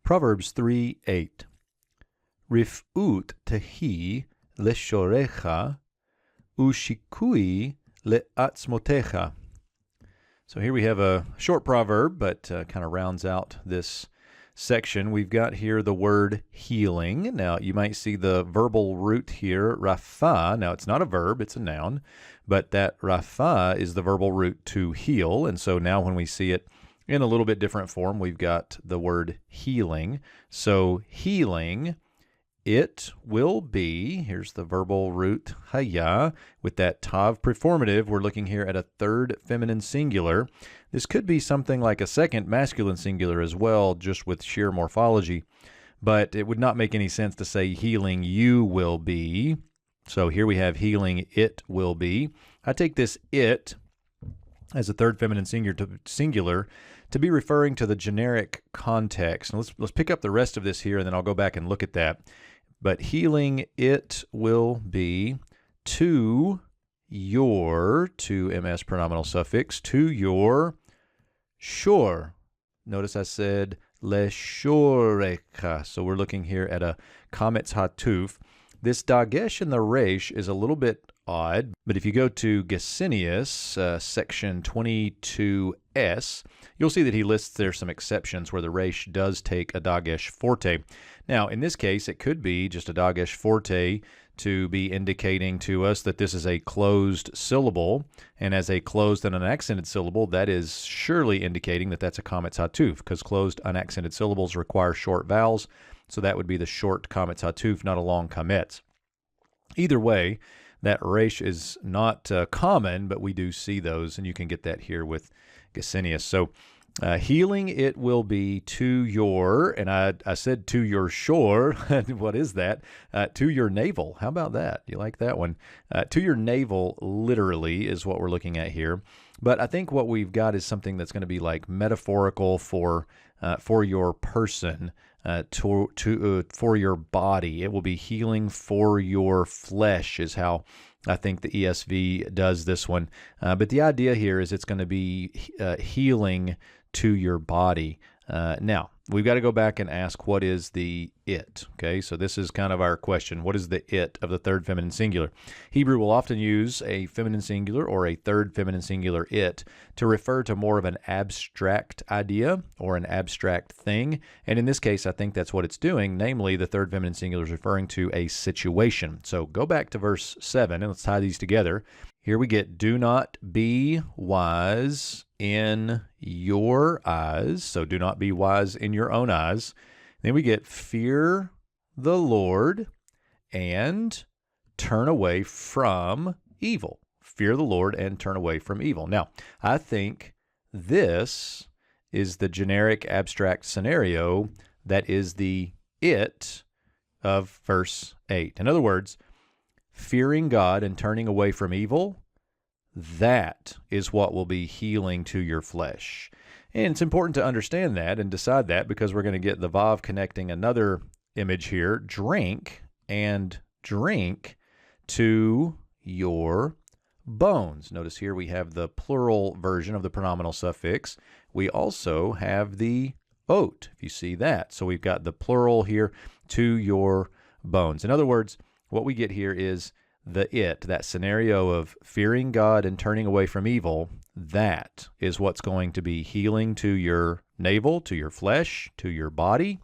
Proverbs 3:8. Rif'ut tehi leshorecha ushikui le'atzmotecha. So here we have a short proverb, but kind of rounds out this section. We've got here the word healing. Now, you might see the verbal root here, rapha. Now, it's not a verb, it's a noun, but that rapha is the verbal root to heal. And so now when we see it in a little bit different form, we've got the word healing. So healing, it will be, here's the verbal root, haya, with that tav preformative. We're looking here at a third feminine singular. This could be something like a second masculine singular as well, just with sheer morphology, but it would not make any sense to say healing you will be. So here we have healing it will be. I take this it as a third feminine singular to be referring to the generic context. And let's pick up the rest of this here, and then I'll go back and look at that. But healing it will be to your, to ms pronominal suffix, to your shore. Notice I said leshorecha. So we're looking here at a kametz hatuf. This dagesh in the resh is a little bit odd, but if you go to Gesenius, section 22s, you'll see that he lists there some exceptions where the resh does take a dagesh forte. Now, in this case, it could be just a dagesh forte to be indicating to us that this is a closed syllable, and as a closed and unaccented syllable, that is surely indicating that that's a kametz hatuf, because closed unaccented syllables require short vowels, so that would be the short kametz hatuf, not a long kametz. Either way, that resh is not common, but we do see those, and you can get that here with Gesenius. So healing it will be to your, and I said to your shore. What is that? To your navel. How about that? You like that one? To your navel, literally, is what we're looking at here. But I think what we've got is something that's going to be like metaphorical for your person, for your body. It will be healing for your flesh is how I think the ESV does this one. But the idea here is it's going to be healing to your body. Now, we've got to go back and ask, what is the it? Okay, so this is kind of our question. What is the it of the third feminine singular? Hebrew will often use a feminine singular or a third feminine singular it to refer to more of an abstract idea or an abstract thing. And in this case, I think that's what it's doing. Namely, the third feminine singular is referring to a situation. So go back to verse 7 and let's tie these together. Here we get, do not be wise in your eyes. So do not be wise in your own eyes. Then we get, fear the Lord and turn away from evil. Fear the Lord and turn away from evil. Now, I think this is the generic abstract scenario that is the it of verse 8. In other words, fearing God and turning away from evil, that is what will be healing to your flesh. And it's important to understand that and decide that, because we're going to get the vav connecting another image here, drink and drink to your bones. Notice here we have the plural version of the pronominal suffix. We also have the oat, if you see that. So we've got the plural here, to your bones. In other words, what we get here is that scenario of fearing God and turning away from evil. That is what's going to be healing to your navel, to your flesh, to your body.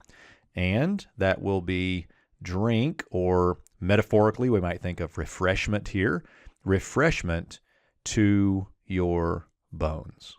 And that will be drink, or metaphorically, we might think of refreshment here, refreshment to your bones.